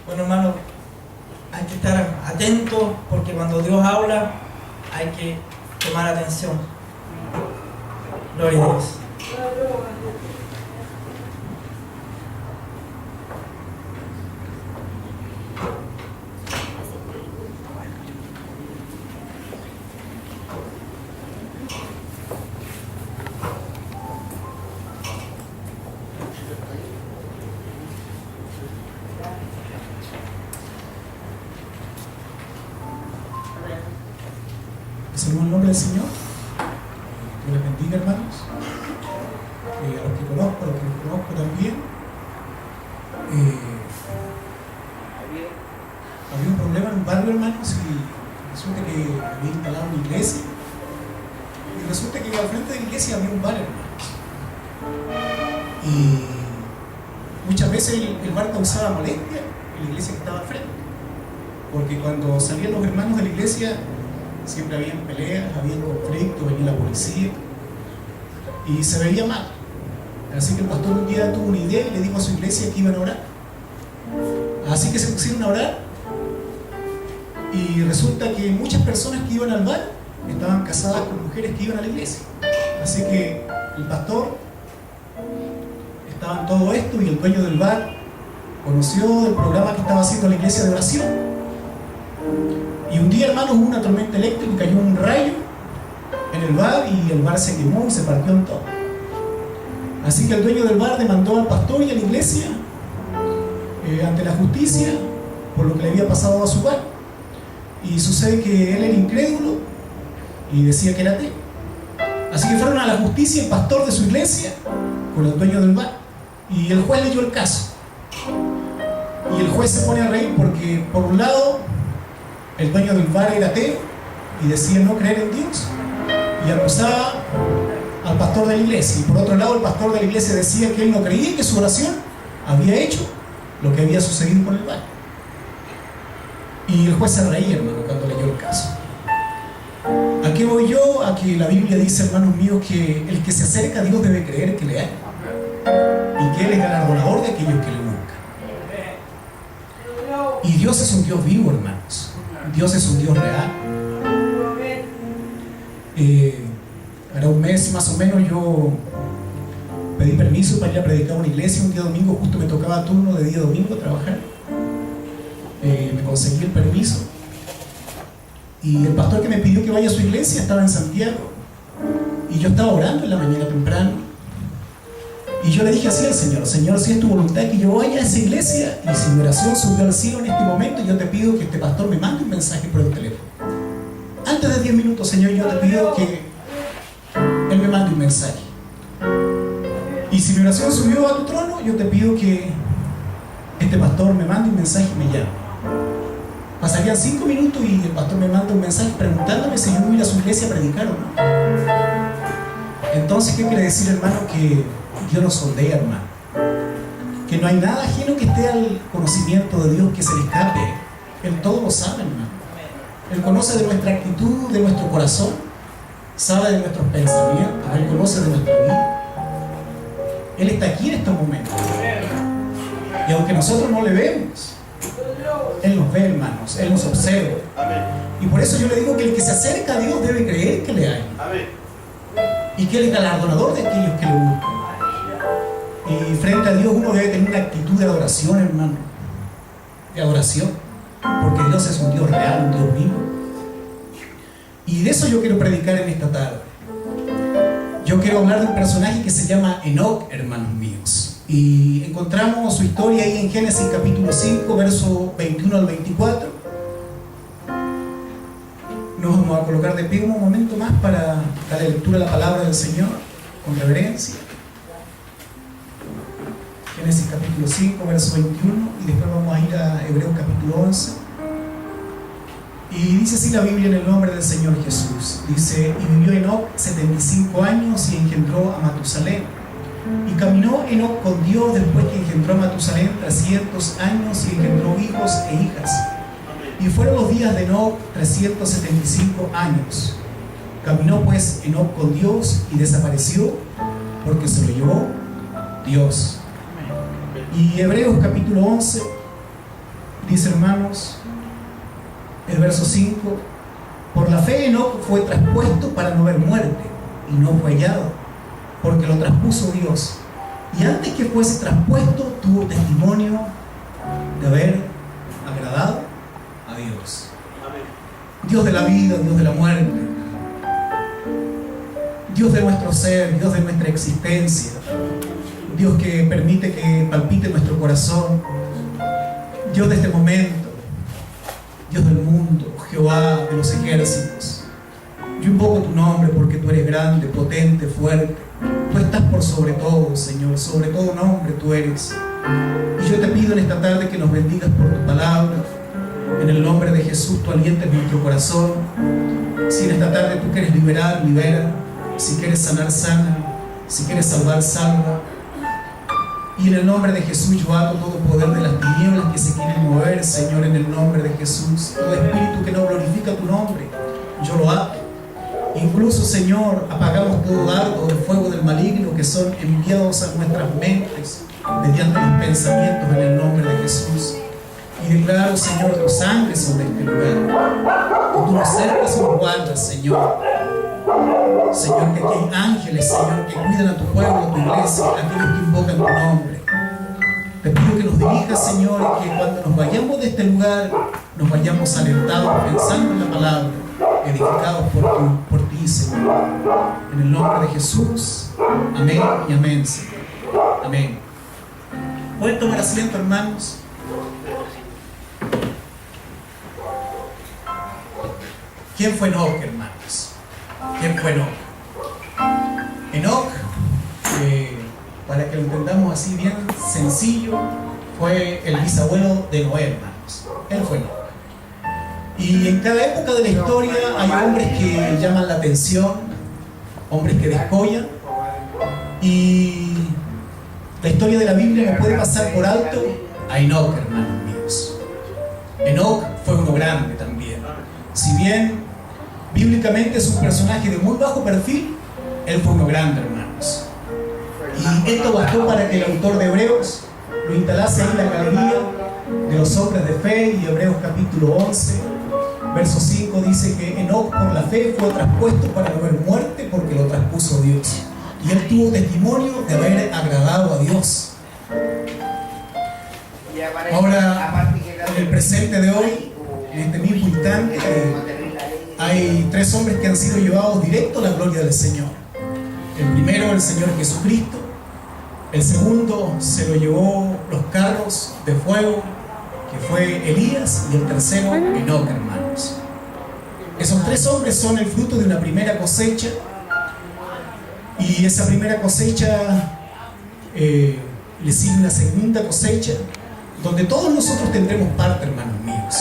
Bueno, hermano, hay que estar atentos porque cuando Dios habla hay que tomar atención. Gloria a Dios. En el nombre del Señor, que les bendiga, hermanos. A los que conozco, a los que los conozco también. Había un problema en un barrio, hermanos, y resulta que había instalado una iglesia. Y resulta que al frente de la iglesia había un bar, hermanos. Y muchas veces el bar causaba molestia en la iglesia que estaba al frente. Porque cuando salían los hermanos de la iglesia, siempre habían peleas, había conflictos, venía la policía y se veía mal. Así que el pastor un día tuvo una idea y le dijo a su iglesia que iban a orar. Así que se pusieron a orar y resulta que muchas personas que iban al bar estaban casadas con mujeres que iban a la iglesia. Así que el pastor estaba en todo esto y el dueño del bar conoció del programa que estaba haciendo la iglesia de oración. Y un día, hermanos, hubo una tormenta eléctrica y cayó un rayo en el bar y el bar se quemó y se partió en todo. Así que el dueño del bar demandó al pastor y a la iglesia ante la justicia por lo que le había pasado a su bar. Y sucede que él era incrédulo y decía que era ateo. Así que fueron a la justicia el pastor de su iglesia con el dueño del bar. Y el juez leyó el caso. Y el juez se pone a reír porque, por un lado, el dueño del bar era ateo y decía no creer en Dios y acusaba al pastor de la iglesia. Y por otro lado, el pastor de la iglesia decía que él no creía y que su oración había hecho lo que había sucedido con el bar. Y el juez se reía, hermano, cuando leyó el caso. ¿A qué voy yo? A que la Biblia dice, hermanos míos, que el que se acerca a Dios debe creer que le hay y que Él es galardonador de aquellos que le buscan. Y Dios es un Dios vivo, hermanos. Dios es un Dios real. Hará un mes más o menos yo pedí permiso para ir a predicar a una iglesia un día domingo. Justo me tocaba turno de día domingo trabajar. Me conseguí el permiso y el pastor que me pidió que vaya a su iglesia estaba en Santiago y yo estaba orando en la mañana temprano y yo le dije así al Señor: Señor, si es tu voluntad que yo vaya a esa iglesia y si mi oración subió al cielo en este momento, yo te pido que este pastor me mande un mensaje por el teléfono. Antes de 10 minutos, Señor, yo te pido que Él me mande un mensaje. Y si mi oración subió a tu trono, yo te pido que este pastor me mande un mensaje y me llame. Pasarían 5 minutos y el pastor me manda un mensaje preguntándome si yo voy a ir a su iglesia a predicar o no. Entonces, ¿qué quiere decir, hermano? Que Dios nos sondea, hermano. Que no hay nada ajeno que esté al conocimiento de Dios que se le escape. Él todo lo sabe, hermano. Él conoce de nuestra actitud, de nuestro corazón, sabe de nuestros pensamientos, Él conoce de nuestra vida. Él está aquí en estos momentos. Y aunque nosotros no le vemos, Él nos ve, hermanos. Él nos observa. Y por eso yo le digo que el que se acerca a Dios debe creer que le hay. Y que Él es galardonador de aquellos que le buscan. Y frente a Dios uno debe tener una actitud de adoración, hermano. De adoración. Porque Dios es un Dios real, un Dios vivo. Y de eso yo quiero predicar en esta tarde. Yo quiero hablar de un personaje que se llama Enoc, hermanos míos. Y encontramos su historia ahí en Génesis capítulo 5, verso 21 al 24. Nos vamos a colocar de pie un momento más para darle lectura a la palabra del Señor con reverencia. Génesis capítulo 5, verso 21, y después vamos a ir a Hebreos capítulo 11. Y dice así la Biblia en el nombre del Señor Jesús. Dice: y vivió Enoc 75 años y engendró a Matusalén. Y caminó Enoc con Dios después que engendró a Matusalén 300 años y engendró hijos e hijas. Y fueron los días de Enoc 375 años. Caminó pues Enoc con Dios y desapareció porque se lo llevó Dios. Y Hebreos capítulo 11 Dice, hermanos, el verso 5: por la fe Enoc fue traspuesto para no ver muerte, y no fue hallado, porque lo traspuso Dios. Y antes que fuese traspuesto, tuvo testimonio de haber agradado a Dios. Dios de la vida, Dios de la muerte, Dios de nuestro ser, Dios de nuestra existencia, Dios que permite que palpite nuestro corazón, Dios de este momento, Dios del mundo, Jehová de los ejércitos. Yo invoco tu nombre porque tú eres grande, potente, fuerte. Tú estás por sobre todo, Señor, sobre todo nombre tú eres. Y yo te pido en esta tarde que nos bendigas por tu palabra. En el nombre de Jesús, tú alientes nuestro corazón. Si en esta tarde tú quieres liberar, libera. Si quieres sanar, sana. Si quieres salvar, salva. Y en el nombre de Jesús yo ato todo poder de las tinieblas que se quieren mover, Señor, en el nombre de Jesús. Todo espíritu que no glorifica tu nombre, yo lo ato. Incluso, Señor, apagamos todo dardo de fuego del maligno que son enviados a nuestras mentes mediante los pensamientos en el nombre de Jesús. Y declaro, Señor, tu sangre sobre este lugar. Que tú nos cercas y nos guardas, Señor. Señor, que aquí hay ángeles, Señor, que cuidan a tu pueblo, a tu iglesia, a aquellos que invocan tu nombre. Te pido que nos dirijas, Señor, y que cuando nos vayamos de este lugar, nos vayamos alentados, pensando en la palabra, edificados por ti, Señor. En el nombre de Jesús, amén y amén, Señor. Amén. ¿Pueden tomar asiento, hermanos? ¿Quién fue Enoc, hermanos? ¿Quién fue Enoc? Enoc, para que lo entendamos así bien sencillo, fue el bisabuelo de Noé, hermanos. Él fue Enoc. Y en cada época de la historia hay hombres que llaman la atención, hombres que descollan, y la historia de la Biblia no puede pasar por alto a Enoc, hermanos míos. Enoc fue uno grande también. Si bien bíblicamente es un personaje de muy bajo perfil, él fue uno grande, hermanos. Y esto bastó para que el autor de Hebreos lo instalase ahí en la galería de los hombres de fe. Y Hebreos capítulo 11, verso 5 dice que Enoc por la fe fue traspuesto para no ver muerte, porque lo traspuso Dios. Y él tuvo testimonio de haber agradado a Dios. Ahora, en el presente de hoy, en este mismo instante, hay tres hombres que han sido llevados directo a la gloria del Señor. El primero, el Señor Jesucristo. El segundo se lo llevó los carros de fuego, que fue Elías. Y el tercero, Enoc, hermanos. Esos tres hombres son el fruto de una primera cosecha. Y esa primera cosecha le sigue una segunda cosecha, donde todos nosotros tendremos parte, hermanos míos.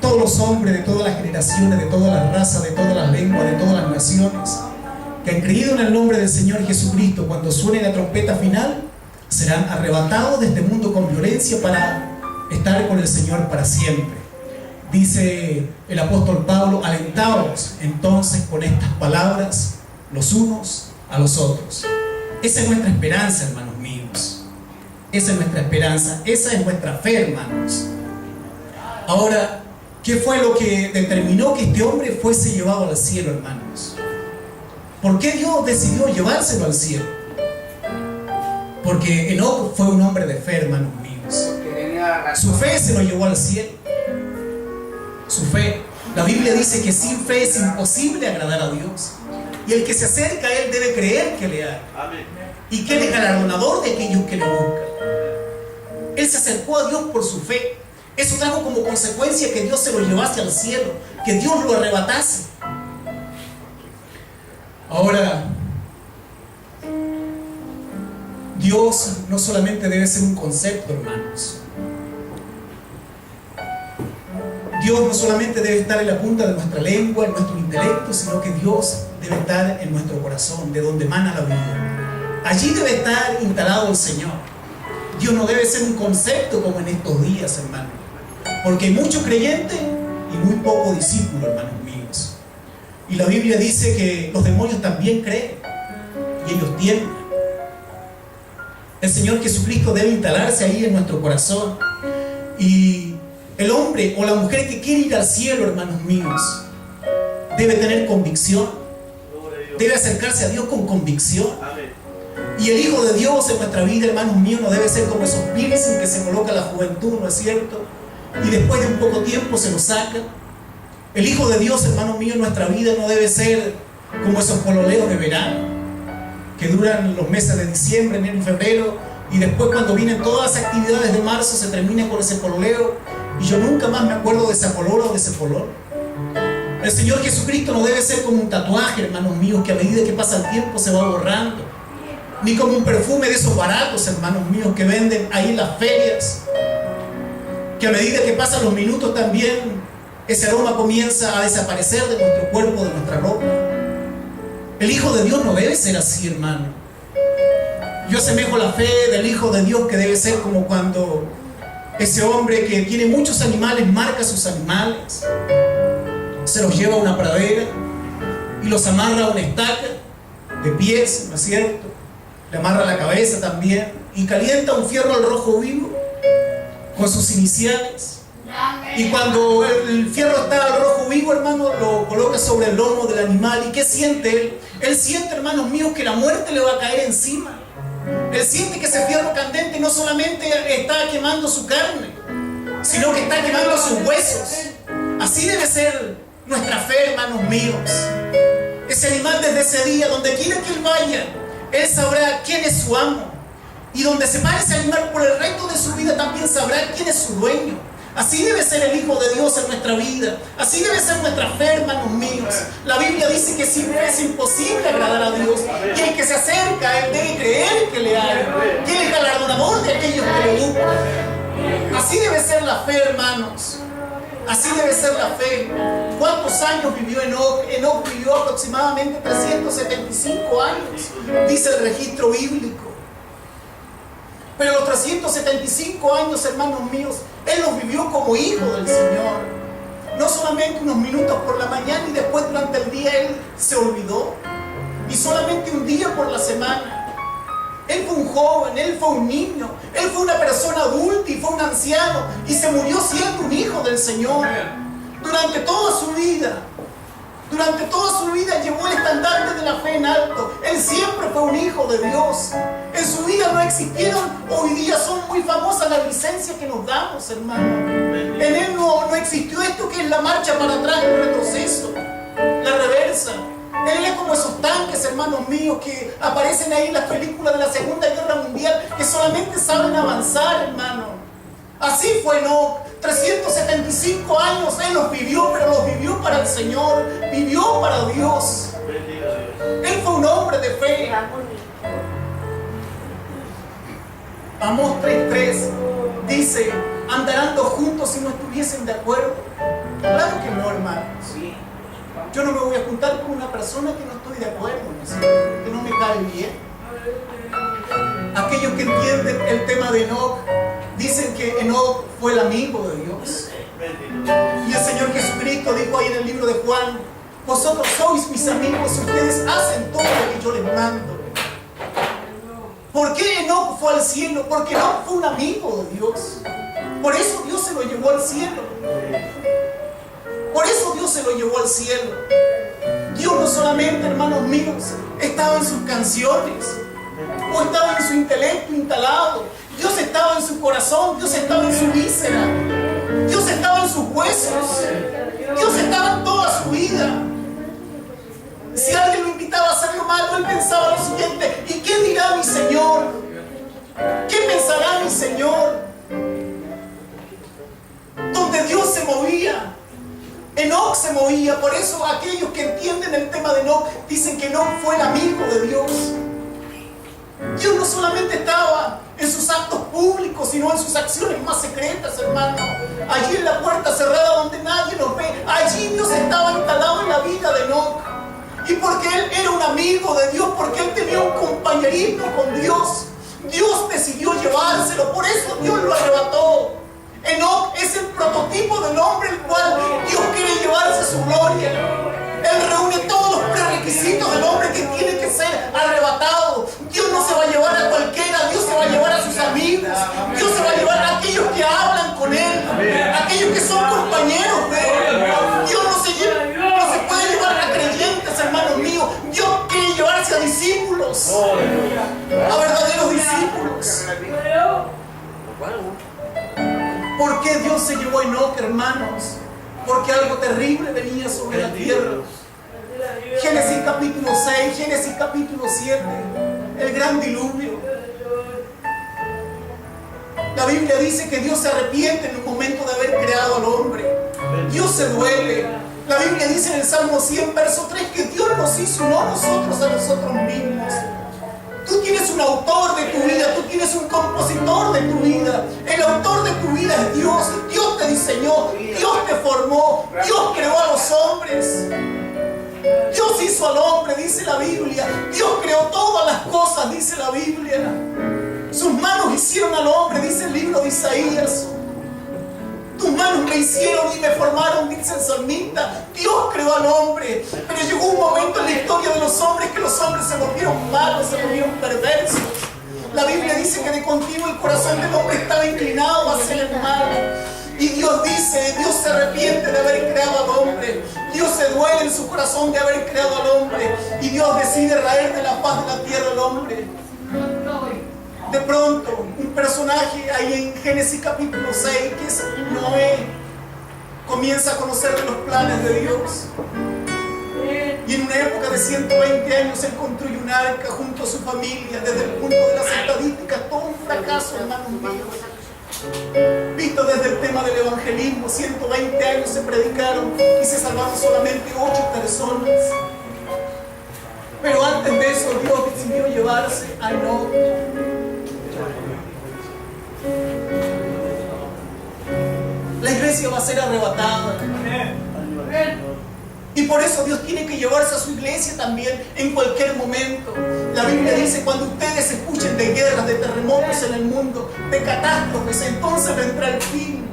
Todos los hombres de todas las generaciones, de todas las razas, de todas las lenguas, de todas las naciones, que han creído en el nombre del Señor Jesucristo, cuando suene la trompeta final, serán arrebatados de este mundo con violencia para estar con el Señor para siempre. Dice el apóstol Pablo: alentaos entonces con estas palabras los unos a los otros. Esa es nuestra esperanza, hermanos míos. Esa es nuestra esperanza, esa es nuestra fe, hermanos. Ahora, ¿qué fue lo que determinó que este hombre fuese llevado al cielo, hermanos? ¿Por qué Dios decidió llevárselo al cielo? Porque Enoc fue un hombre de fe, hermanos míos. Su fe se lo llevó al cielo. Su fe. La Biblia dice que sin fe es imposible agradar a Dios. Y el que se acerca a Él debe creer que le hay. Y que Él es galardonador de aquellos que le buscan. Él se acercó a Dios por su fe. Eso trajo como consecuencia que Dios se lo llevase al cielo, que Dios lo arrebatase. Ahora, Dios no solamente debe ser un concepto, hermanos. Dios no solamente debe estar en la punta de nuestra lengua, en nuestro intelecto, sino que Dios debe estar en nuestro corazón, de donde emana la vida. Allí debe estar instalado el Señor. Dios no debe ser un concepto como en estos días, hermanos, porque hay muchos creyentes y muy pocos discípulos, hermanos míos. Y la Biblia dice que los demonios también creen y ellos tiemblan. El Señor Jesucristo debe instalarse ahí en nuestro corazón. Y El hombre o la mujer que quiere ir al cielo, hermanos míos, debe tener convicción, debe acercarse a Dios con convicción. Y el Hijo de Dios en nuestra vida, hermanos míos, no debe ser como esos piercing que se coloca la juventud, ¿no es cierto? Y después de un poco tiempo se lo saca. El Hijo de Dios, hermanos míos, en nuestra vida no debe ser como esos pololeos de verano que duran los meses de diciembre, enero y febrero, y después cuando vienen todas las actividades de marzo se termina con ese pololeo y yo nunca más me acuerdo de esa color o de ese color. El Señor Jesucristo no debe ser como un tatuaje, hermanos míos, que a medida que pasa el tiempo se va borrando, ni como un perfume de esos baratos, hermanos míos, que venden ahí en las ferias, que a medida que pasan los minutos también ese aroma comienza a desaparecer de nuestro cuerpo, de nuestra ropa. El Hijo de Dios no debe ser así, hermano. Yo asemejo la fe del Hijo de Dios, que debe ser como cuando ese hombre que tiene muchos animales marca sus animales, se los lleva a una pradera y los amarra a una estaca de pies, ¿no es cierto? Le amarra la cabeza también y calienta un fierro al rojo vivo con sus iniciales. Y cuando el fierro está al rojo vivo, hermano, lo coloca sobre el lomo del animal. ¿Y qué siente él? Él siente, hermanos míos, que la muerte le va a caer encima. Él siente que ese fierro candente no solamente está quemando su carne, sino que está quemando sus huesos. Así debe ser nuestra fe, hermanos míos. Ese animal, desde ese día, donde quiera que él vaya, él sabrá quién es su amo. Y donde se pare ese animal por el resto de su vida, también sabrá quién es su dueño. Así debe ser el Hijo de Dios en nuestra vida. Así debe ser nuestra fe, hermanos míos. La Biblia dice que sin fe es imposible agradar a Dios. Y el que se acerca a Él debe creer que le hay, que Él es galardonador de aquellos que le buscan. Así debe ser la fe, hermanos. Así debe ser la fe. ¿Cuántos años vivió Enoc? Enoc vivió aproximadamente 375 años, dice el registro bíblico. Pero los 375 años, hermanos míos, Él los vivió como hijo del Señor. No solamente unos minutos por la mañana y después durante el día Él se olvidó. Y solamente un día por la semana. Él fue un joven, Él fue un niño, Él fue una persona adulta y fue un anciano. Y se murió siendo un hijo del Señor. Durante toda su vida llevó el estandarte de la fe en alto. Él siempre fue un hijo de Dios. En su vida no existieron, hoy día son muy famosas las licencias que nos damos, hermano. En Él no existió esto que es la marcha para atrás, el retroceso, la reversa. Él es como esos tanques, hermanos míos, que aparecen ahí en las películas de la Segunda Guerra Mundial, que solamente saben avanzar, hermano. Así fue Enoc. 375 años Él los vivió, pero los vivió para el Señor, vivió para Dios. Él fue un hombre de fe. Amós 3:3 dice: ¿andarán dos juntos si no estuviesen de acuerdo? Claro que no, hermanos. Yo no me voy a juntar con una persona que no estoy de acuerdo, que no me cae bien. Aquellos que entienden el tema de Enoc dicen que Enoc fue el amigo de Dios. Y el Señor Jesucristo dijo ahí en el libro de Juan: vosotros sois mis amigos si ustedes hacen todo lo que yo les mando. ¿Por qué Enoc fue al cielo? Porque Enoc fue un amigo de Dios. Por eso Dios se lo llevó al cielo. Por eso Dios se lo llevó al cielo. Dios no solamente, hermanos míos, estaba en sus canciones o estaba en su intelecto instalado. Dios estaba en su corazón, Dios estaba en su víscera, Dios estaba en sus huesos, Dios estaba en toda su vida. Si alguien lo invitaba a hacer lo malo, él pensaba lo siguiente: ¿y qué dirá mi Señor? ¿Qué pensará mi Señor? Donde Dios se movía, Enoc se movía. Por eso aquellos que entienden el tema de Enoc dicen que Enoc fue el amigo de Dios. Dios no solamente estaba en sus actos públicos, sino en sus acciones más secretas, hermano. Allí en la puerta cerrada donde nadie nos ve, allí Dios estaba instalado en la vida de Enoc. Y porque él era un amigo de Dios, porque él tenía un compañerismo con Dios, Dios decidió llevárselo. Por eso Dios lo arrebató. Enoc es el prototipo del hombre el cual Dios quiere llevarse a su gloria. Él reúne todos los prerequisitos del hombre que tiene que ser arrebatado. Dios no se va a llevar a cualquiera, Dios se va a llevar a sus amigos, Dios se va a llevar a aquellos que hablan con Él, aquellos que a verdaderos discípulos. ¿Por qué Dios se llevó a Enoc, hermanos? Porque algo terrible venía sobre la tierra. Génesis capítulo 6, Génesis capítulo 7, el gran diluvio. La Biblia dice que Dios se arrepiente en el momento de haber creado al hombre. Dios se duele. La Biblia dice en el Salmo 100, verso 3, que Dios nos hizo, no nosotros a nosotros mismos. Tú tienes un autor de tu vida, tú tienes un compositor de tu vida. El autor de tu vida es Dios. Dios te diseñó, Dios te formó, Dios creó a los hombres. Dios hizo al hombre, dice la Biblia. Dios creó todas las cosas, dice la Biblia. Sus manos hicieron al hombre, dice el libro de Isaías. Tus manos me hicieron y me formaron, dice el salmista. Dios creó al hombre. Pero llegó un momento en la historia de los hombres que los hombres se volvieron malos, se volvieron perversos. La Biblia dice que de continuo el corazón del hombre estaba inclinado a hacer el mal. Y Dios dice, Dios se arrepiente de haber creado al hombre. Dios se duele en su corazón de haber creado al hombre. Y Dios decide raer de la paz de la tierra al hombre. De pronto, un personaje ahí en Génesis capítulo 6, que es Noé, comienza a conocer de los planes de Dios. Y en una época de 120 años, él construye un arca junto a su familia. Desde el punto de las estadísticas, todo un fracaso, hermanos míos. Visto desde el tema del evangelismo, 120 años se predicaron y se salvaron solamente 8 personas. Pero antes de eso, Dios decidió llevarse a Enoc. La iglesia va a ser arrebatada. Y por eso Dios tiene que llevarse a su iglesia también en cualquier momento. La Biblia dice, cuando ustedes escuchen de guerras, de terremotos en el mundo, de catástrofes, entonces vendrá el fin.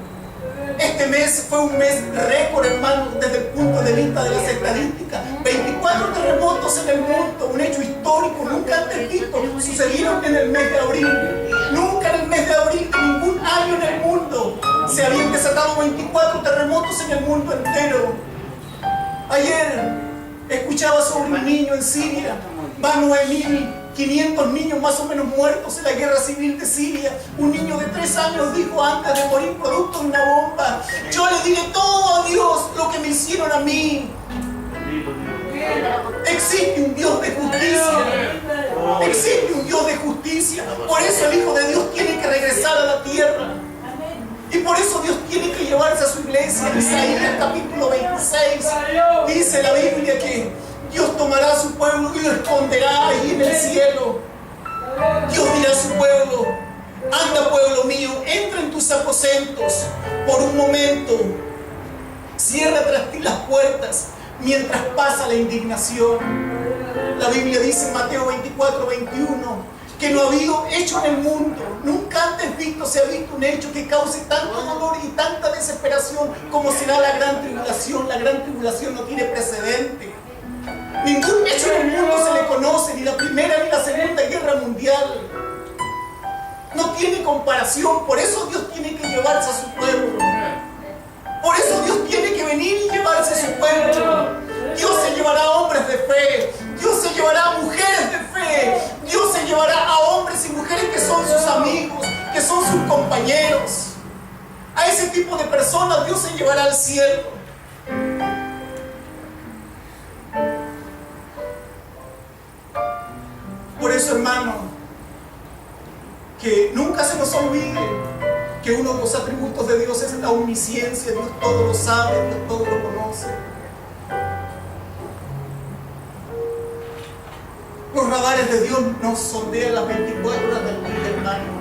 Este mes fue un mes récord, hermanos, desde el punto de vista de las estadísticas. 24 terremotos en el mundo, un hecho histórico, nunca antes visto. Sucedieron en el mes de abril. Nunca en el mes de abril, de ningún año en el mundo, se habían desatado 24 terremotos en el mundo entero. Ayer escuchaba sobre un niño en Siria. Van 9.500 niños más o menos muertos en la guerra civil de Siria. Un niño de 3 años dijo antes de morir producto de una bomba: yo le diré todo a Dios lo que me hicieron a mí. Existe un Dios de justicia. Existe un Dios de justicia. Por eso el Hijo de Dios tiene que regresar a la tierra. Y por eso Dios tiene que llevarse a su iglesia. En Isaías capítulo 26 dice la Biblia que Dios tomará a su pueblo y lo esconderá ahí en el cielo. Dios dirá a su pueblo: anda, pueblo mío, entra en tus aposentos por un momento. Cierra tras ti las puertas mientras pasa la indignación. La Biblia dice en Mateo 24, 21 que no ha habido hecho en el mundo, nunca antes visto se ha visto un hecho que cause tanto dolor y tanta desesperación como será la gran tribulación. La gran tribulación no tiene precedente. Ningún hecho en el mundo se le conoce, ni la primera ni la segunda guerra mundial. No tiene comparación. Por eso Dios tiene que llevarse a su pueblo. Por eso Dios tiene que venir y llevarse a su pueblo. Dios se llevará a hombres de fe. Dios se llevará a mujeres de fe. Dios se llevará a hombres y mujeres que son sus amigos, que son sus compañeros. A ese tipo de personas Dios se llevará al cielo. Por eso, hermano, que nunca se nos olvide que uno de los atributos de Dios es la omnisciencia. Dios todo lo sabe, Dios todo lo conoce. Los radares de Dios nos sondean las 24 horas del día, hermano.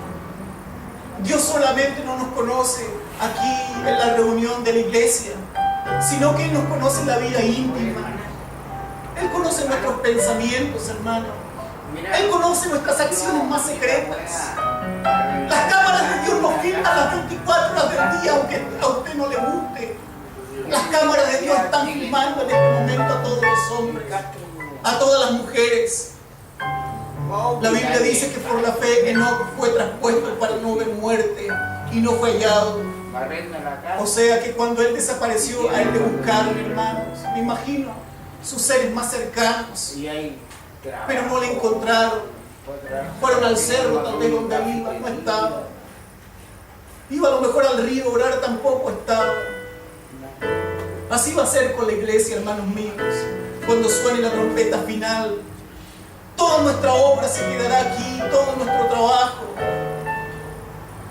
Dios solamente no nos conoce aquí en la reunión de la iglesia, sino que Él nos conoce en la vida íntima. Él conoce nuestros pensamientos, hermano. Él conoce nuestras acciones más secretas. Las cámaras de Dios nos filman las 24 horas del día, aunque a usted no le guste. Las cámaras de Dios están filmando en este momento a todos los hombres, a todas las mujeres. La Biblia dice que por la fe Enoc fue traspuesto para no ver muerte y no fue hallado. O sea que cuando él desapareció, a él le buscaron, hermanos. Me imagino sus seres más cercanos, pero no le encontraron. Fueron al cerro, tal vez donde iba, y no estaba. Iba a lo mejor al río a orar, tampoco estaba. Así va a ser con la iglesia, hermanos míos. Cuando suene la trompeta final, toda nuestra obra se quedará aquí, todo nuestro trabajo,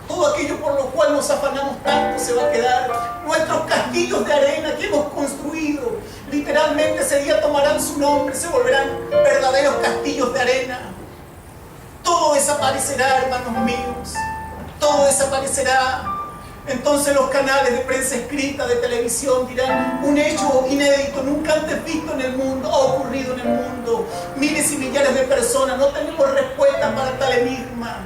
todo aquello por lo cual nos afanamos tanto se va a quedar. Nuestros castillos de arena que hemos construido, literalmente ese día tomarán su nombre, se volverán verdaderos castillos de arena. Todo desaparecerá, hermanos míos, todo desaparecerá. Entonces los canales de prensa escrita, de televisión dirán: un hecho inédito, nunca antes visto en el mundo, ha ocurrido en el mundo. Miles y millares de personas, no tenemos respuesta para tal enigma.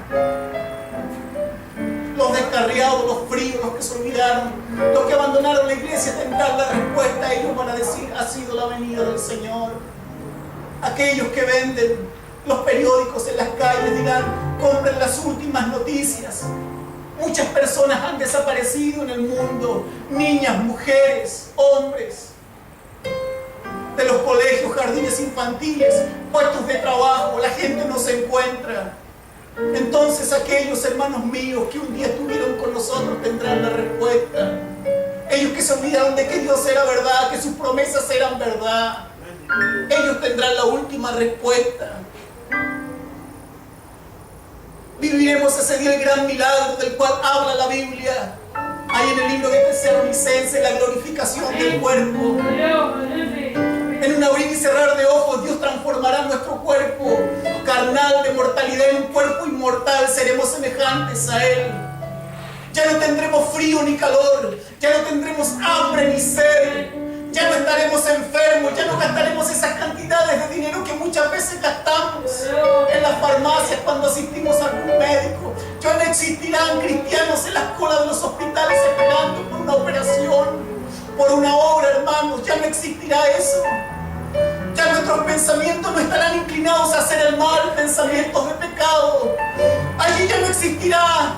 Los descarriados, los fríos, los que se olvidaron, los que abandonaron la iglesia tendrán la respuesta. Ellos van a decir: ha sido la venida del Señor. Aquellos que venden los periódicos en las calles dirán: compren las últimas noticias. Muchas personas han desaparecido en el mundo, niñas, mujeres, hombres, de los colegios, jardines infantiles, puestos de trabajo, la gente no se encuentra. Entonces aquellos hermanos míos que un día estuvieron con nosotros tendrán la respuesta. Ellos que se olvidaron de que Dios era verdad, que sus promesas eran verdad, ellos tendrán la última respuesta. Viviremos ese día el gran milagro del cual habla la Biblia. Ahí en el libro de Tesalonicenses, la glorificación del cuerpo. En un abrir y cerrar de ojos, Dios transformará nuestro cuerpo carnal de mortalidad en un cuerpo inmortal. Seremos semejantes a Él. Ya no tendremos frío ni calor. Ya no tendremos hambre ni sed. Ya no estaremos enfermos. Ya no gastaremos esas cantidades de dinero que muchas veces gastamos en las farmacias cuando asistimos a algún médico. Ya no existirán cristianos en las colas de los hospitales esperando por una operación, por una obra, hermanos. Ya no existirá eso. Ya nuestros pensamientos no estarán inclinados a hacer el mal, pensamientos de pecado. Allí ya no existirá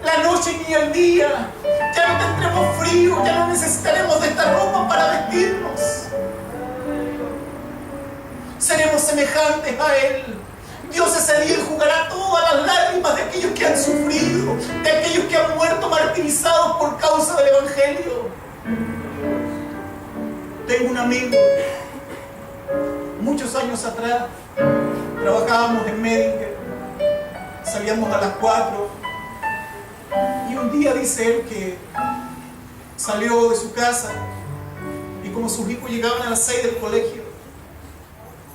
la noche ni el día. Ya no tendremos frío, ya no necesitaremos de esta ropa para vestirnos. Seremos semejantes a Él. Dios ese día enjugará todas las lágrimas de aquellos que han sufrido, de aquellos que han muerto martirizados por causa del Evangelio. Tengo un amigo, muchos años atrás, trabajábamos en Medinger, salíamos a las 4. Y un día dice él que salió de su casa y como sus hijos llegaban a las 6 del colegio,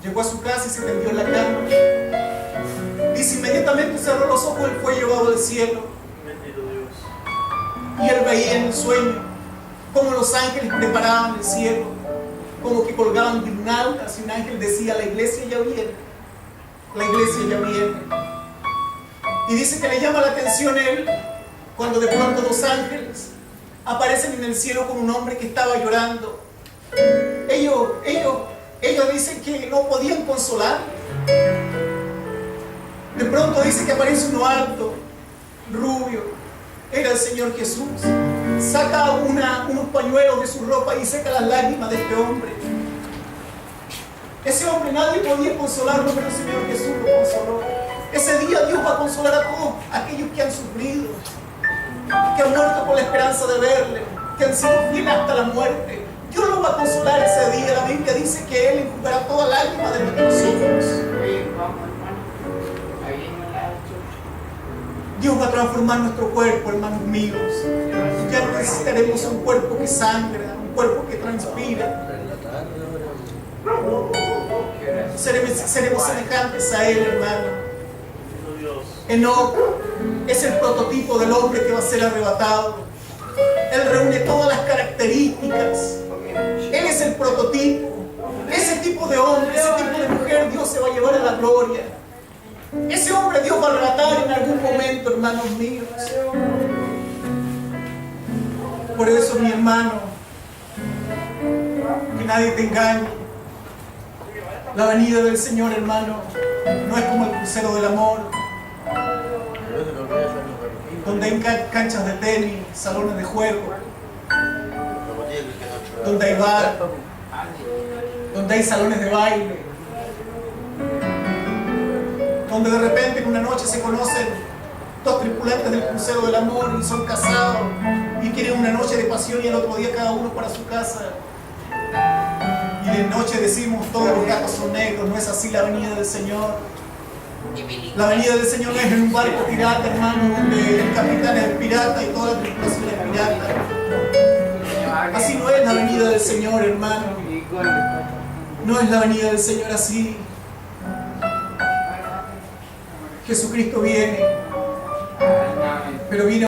llegó a su casa y se tendió en la cama. Dice: inmediatamente cerró los ojos, él fue llevado al cielo. Y él veía en el sueño cómo los ángeles preparaban el cielo, como que colgaban guirnaldas y un ángel decía: la iglesia ya viene, la iglesia ya viene. Y dice que le llama la atención él cuando de pronto 2 ángeles aparecen en el cielo con un hombre que estaba llorando. Ellos dicen que no podían consolar. De pronto dice que aparece uno alto, rubio, era el Señor Jesús. Saca unos pañuelos de su ropa y seca las lágrimas de este hombre. Ese hombre nadie podía consolarlo, pero el Señor Jesús lo consoló. Ese día Dios va a consolar a todos aquellos que han sufrido, que han muerto con la esperanza de verle, que han sido fieles hasta la muerte. Dios los va a consolar ese día. La Biblia dice que Él enjugará toda lágrima de nuestros ojos. Dios va a transformar nuestro cuerpo, hermanos míos. Ya no necesitaremos un cuerpo que sangra, un cuerpo que transpira. Seremos semejantes a Él, hermano. Enoc es el prototipo del hombre que va a ser arrebatado. Él reúne todas las características. Él es el prototipo. Ese tipo de hombre, ese tipo de mujer, Dios se va a llevar a la gloria. Ese hombre Dios va a arrebatar en algún momento, hermanos míos. Por eso, mi hermano, que nadie te engañe. La venida del Señor, hermano, no es como el crucero del amor, donde hay canchas de tenis, salones de juego, donde hay bar, donde hay salones de baile, donde de repente en una noche se conocen dos tripulantes del crucero del amor y son casados y quieren una noche de pasión y el otro día cada uno para su casa. Y de noche decimos todos los gatos son negros. No es así la venida del Señor. La venida del Señor no es en un barco pirata, hermano, donde el capitán es pirata y toda la tripulación es pirata. Así no es la venida del Señor, hermano. No es la venida del Señor así. Jesucristo viene, pero viene